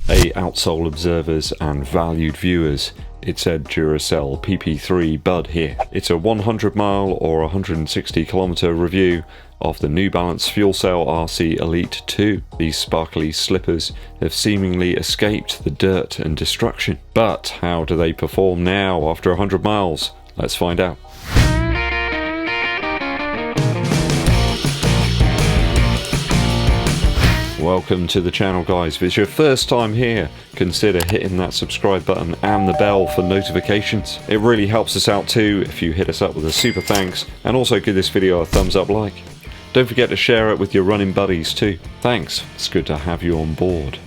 Hey Outsole observers and valued viewers, it's EDDBUD PP3BUD here. It's a 100 mile or 160 kilometer review of the New Balance FuelCell RC Elite 2. These sparkly slippers have seemingly escaped the dirt and destruction. But how do they perform now after 100 miles? Let's find out. Welcome to the channel, guys. If it's your first time here, consider hitting that subscribe button and the bell for notifications. It really helps us out too if you hit us up with a super thanks, and also give this video a thumbs up like. Don't forget to share it with your running buddies too. Thanks, it's good to have you on board.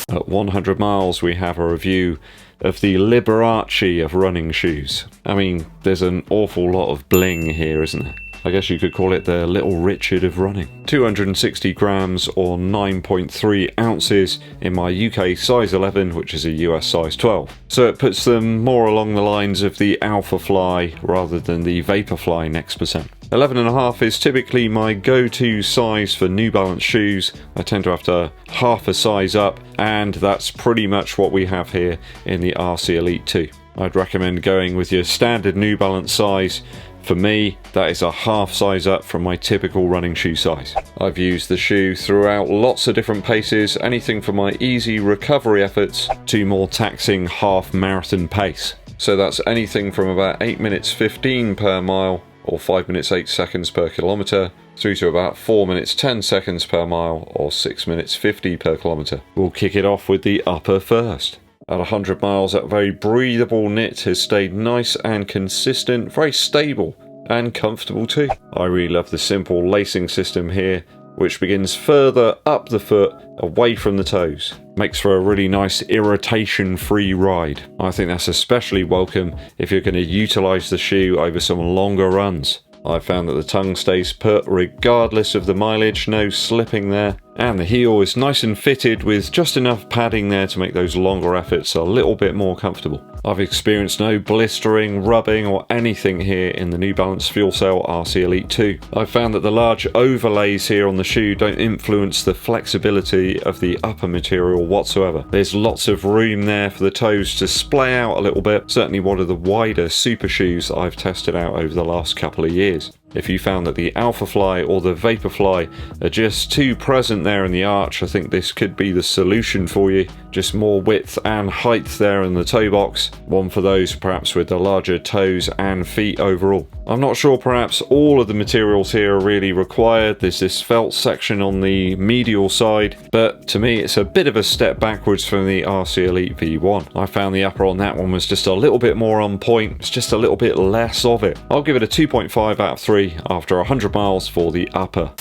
At 100 miles we have a review of the Liberace of running shoes. I mean, there's an awful lot of bling here, isn't there? I guess you could call it the Little Richard of running. 260 grams or 9.3 ounces in my UK size 11, which is a US size 12. So it puts them more along the lines of the Alpha Fly rather than the Vaporfly Next Percent. 11.5 is typically my go-to size for New Balance shoes. I tend to have to half a size up, and that's pretty much what we have here in the RC Elite 2. I'd recommend going with your standard New Balance size. For me, that is a half size up from my typical running shoe size. I've used the shoe throughout lots of different paces, anything from my easy recovery efforts to more taxing half marathon pace. So that's anything from about 8 minutes 15 per mile or 5 minutes 8 seconds per kilometre through to about 4 minutes 10 seconds per mile or 6 minutes 50 per kilometre. We'll kick it off with the upper first. At 100 miles, that very breathable knit has stayed nice and consistent, very stable and comfortable too. I really love the simple lacing system here, which begins further up the foot, away from the toes. Makes for a really nice irritation-free ride. I think that's especially welcome if you're going to utilise the shoe over some longer runs. I've found that the tongue stays put regardless of the mileage, no slipping there. And the heel is nice and fitted with just enough padding there to make those longer efforts a little bit more comfortable. I've experienced no blistering, rubbing or anything here in the New Balance FuelCell RC Elite 2. I've found that the large overlays here on the shoe don't influence the flexibility of the upper material whatsoever. There's lots of room there for the toes to splay out a little bit, certainly one of the wider super shoes that I've tested out over the last couple of years. If you found that the Alpha Fly or the Vaporfly are just too present there in the arch, I think this could be the solution for you. Just more width and height there in the toe box. One for those perhaps with the larger toes and feet overall. I'm not sure perhaps all of the materials here are really required. There's this felt section on the medial side, but to me it's a bit of a step backwards from the RC Elite V1. I found the upper on that one was just a little bit more on point. It's just a little bit less of it. I'll give it a 2.5 out of 3 after 100 miles for the upper.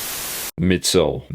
Midsole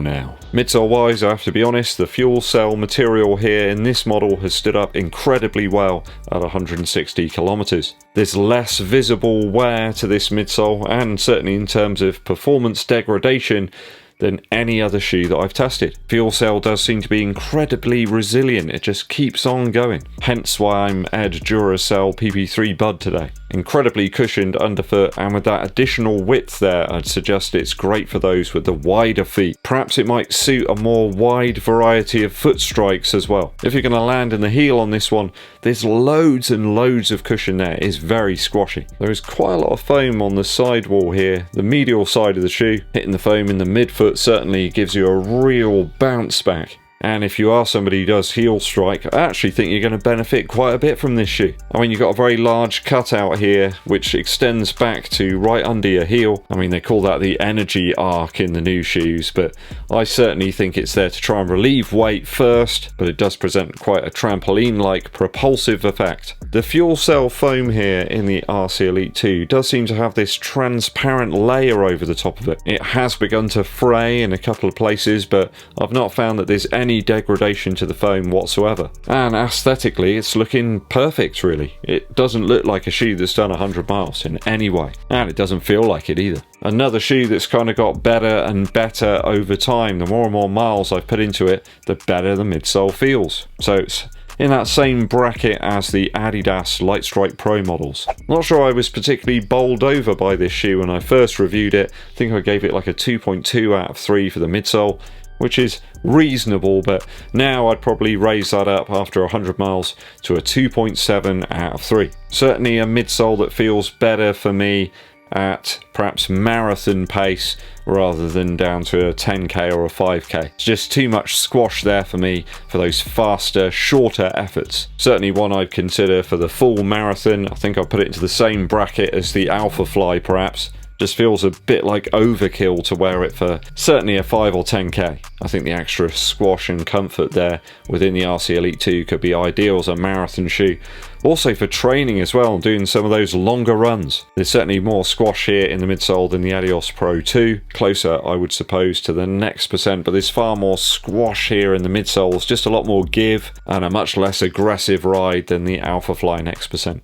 now. Midsole wise, I have to be honest, the fuel cell material here in this model has stood up incredibly well at 160 kilometers. There's less visible wear to this midsole, and certainly in terms of performance degradation, than any other shoe that I've tested. Fuel cell does seem to be incredibly resilient. It just keeps on going. Hence why I'm EDDBUD PP3BUD today. Incredibly cushioned underfoot, and with that additional width there, I'd suggest it's great for those with the wider feet. Perhaps it might suit a more wide variety of foot strikes as well. If you're going to land in the heel on this one, there's loads and loads of cushion there. It is very squashy. There is quite a lot of foam on the sidewall here. The medial side of the shoe, hitting the foam in the midfoot certainly gives you a real bounce back. And if you are somebody who does heel strike, I actually think you're going to benefit quite a bit from this shoe. I mean, you've got a very large cutout here, which extends back to right under your heel. I mean, they call that the energy arc in the new shoes, but I certainly think it's there to try and relieve weight first, but it does present quite a trampoline-like propulsive effect. The fuel cell foam here in the RC Elite 2 does seem to have this transparent layer over the top of it. It has begun to fray in a couple of places, but I've not found that there's any degradation to the foam whatsoever. And aesthetically, it's looking perfect really. It doesn't look like a shoe that's done 100 miles in any way, and it doesn't feel like it either. Another shoe that's kind of got better and better over time. The more and more miles I've put into it, the better the midsole feels. So it's in that same bracket as the Adidas Lightstrike Pro models. Not sure I was particularly bowled over by this shoe when I first reviewed it. I think I gave it like a 2.2 out of 3 for the midsole. which is reasonable, but now I'd probably raise that up after 100 miles to a 2.7 out of 3. Certainly a midsole that feels better for me at perhaps marathon pace rather than down to a 10k or a 5k. It's just too much squash there for me for those faster, shorter efforts. Certainly one I'd consider for the full marathon. I think I'll put it into the same bracket as the Alpha Fly perhaps. Just feels a bit like overkill to wear it for certainly a 5 or 10k. I think the extra squash and comfort there within the RC Elite 2 could be ideal as a marathon shoe. Also for training as well, doing some of those longer runs. There's certainly more squash here in the midsole than the Adios Pro 2. Closer, I would suppose, to the next percent, but there's far more squash here in the midsoles. Just a lot more give and a much less aggressive ride than the Alpha Fly next percent.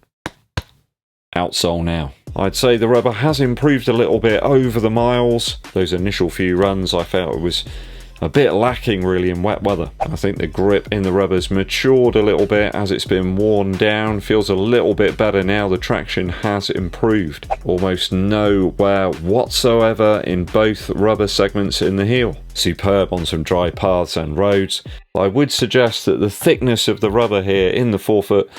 Outsole now. I'd say the rubber has improved a little bit over the miles. Those initial few runs I felt it was a bit lacking really in wet weather. I think the grip in the rubber's matured a little bit as it's been worn down. Feels a little bit better now. The traction has improved. Almost no wear whatsoever in both rubber segments in the heel. Superb on some dry paths and roads. I would suggest that the thickness of the rubber here in the forefoot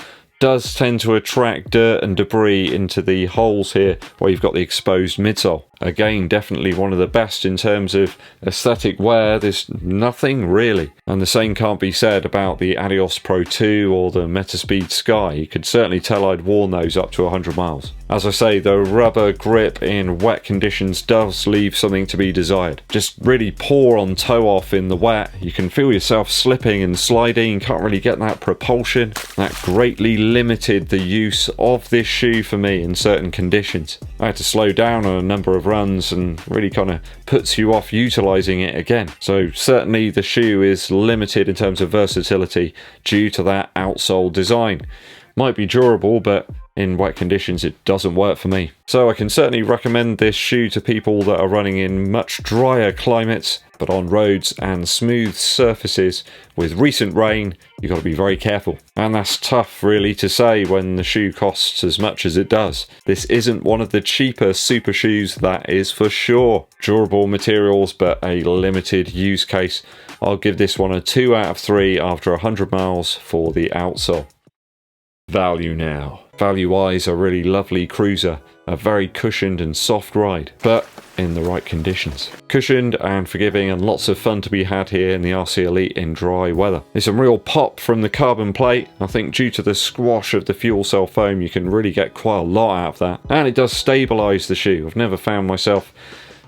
does tend to attract dirt and debris into the holes here where you've got the exposed midsole. Again, definitely one of the best in terms of aesthetic wear. There's nothing really. And the same can't be said about the Adios Pro 2 or the Metaspeed Sky. You could certainly tell I'd worn those up to 100 miles. As I say, the rubber grip in wet conditions does leave something to be desired. Just really poor on toe off in the wet. You can feel yourself slipping and sliding. Can't really get that propulsion. That greatly limited the use of this shoe for me in certain conditions. I had to slow down on a number of runs and really kind of puts you off utilizing it again. So certainly the shoe is limited in terms of versatility due to that outsole design. Might be durable, but in wet conditions it doesn't work for me. So I can certainly recommend this shoe to people that are running in much drier climates, but on roads and smooth surfaces with recent rain you've got to be very careful. And that's tough really to say when the shoe costs as much as it does. This isn't one of the cheaper super shoes, that is for sure. Durable materials but a limited use case. I'll give this one a 2 out of 3 after 100 miles for the outsole. Value now. Value wise, a really lovely cruiser, a very cushioned and soft ride, but in the right conditions. Cushioned and forgiving and lots of fun to be had here in the RC Elite in dry weather. There's some real pop from the carbon plate. I think due to the squash of the fuel cell foam you can really get quite a lot out of that, and it does stabilise the shoe. I've never found myself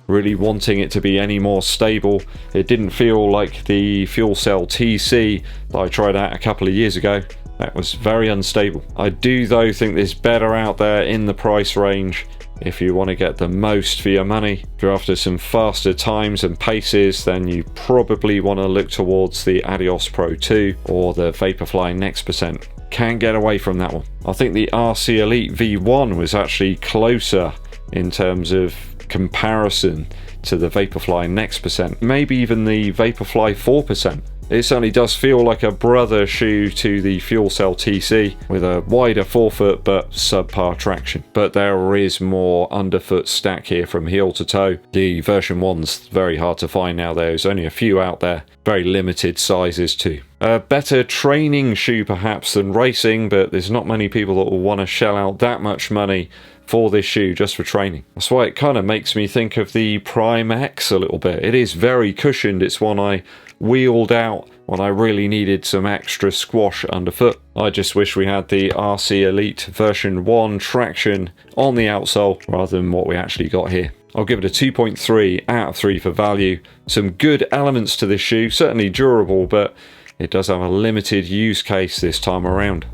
really wanting it to be any more stable. It didn't feel like the fuel cell TC that I tried out a couple of years ago. That was very unstable. I do though think there's better out there in the price range if you want to get the most for your money. If you're after some faster times and paces, then you probably want to look towards the Adios Pro 2 or the Vaporfly Next Percent. Can't get away from that one. I think the RC Elite V1 was actually closer in terms of comparison to the Vaporfly Next Percent. Maybe even the Vaporfly 4%. It certainly does feel like a brother shoe to the Fuel Cell TC with a wider forefoot but subpar traction. But there is more underfoot stack here from heel to toe. The version 1's very hard to find now. There's only a few out there. Very limited sizes too. A better training shoe perhaps than racing, but there's not many people that will want to shell out that much money for this shoe just for training. That's why it kind of makes me think of the Prime X a little bit. It is very cushioned. It's one I wheeled out when I really needed some extra squash underfoot. I just wish we had the RC Elite version 1 traction on the outsole rather than what we actually got here. I'll give it a 2.3 out of 3 for value. Some good elements to this shoe, certainly durable, but it does have a limited use case this time around.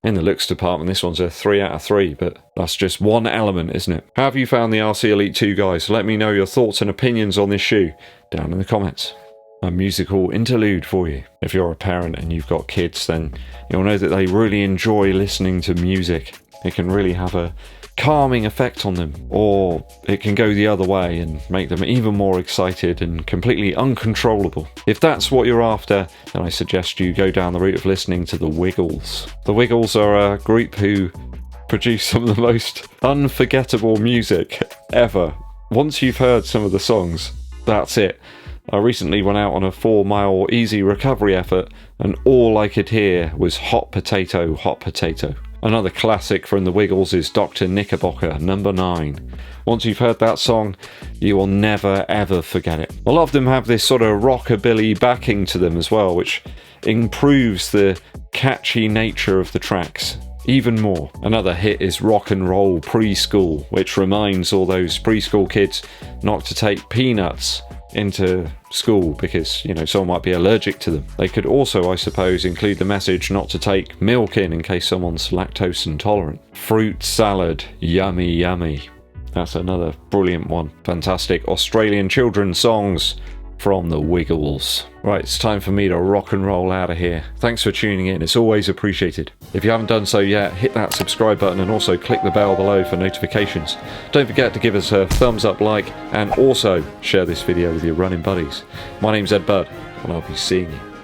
In the looks department, this one's a 3 out of 3, but that's just one element, isn't it? How have you found the RC Elite 2, guys? Let me know your thoughts and opinions on this shoe down in the comments. A musical interlude for you. If you're a parent and you've got kids, then you'll know that they really enjoy listening to music. It can really have a calming effect on them, or it can go the other way and make them even more excited and completely uncontrollable. If that's what you're after, then I suggest you go down the route of listening to the Wiggles. The Wiggles are a group who produce some of the most unforgettable music ever. Once you've heard some of the songs, that's it. I recently went out on a 4-mile easy recovery effort, and all I could hear was Hot Potato, Hot Potato. Another classic from the Wiggles is Dr. Knickerbocker, number 9. Once you've heard that song, you will never ever forget it. A lot of them have this sort of rockabilly backing to them as well, which improves the catchy nature of the tracks even more. Another hit is Rock and Roll Preschool, which reminds all those preschool kids not to take peanuts into school because, you know, someone might be allergic to them. They could also, I suppose, include the message not to take milk in case someone's lactose intolerant. Fruit salad, yummy yummy. That's another brilliant one. Fantastic Australian children's songs from the Wiggles. Right, it's time for me to rock and roll out of here. Thanks for tuning in, it's always appreciated. If you haven't done so yet, hit that subscribe button and also click the bell below for notifications. Don't forget to give us a thumbs up like and also share this video with your running buddies. My name's EDDBUD and I'll be seeing you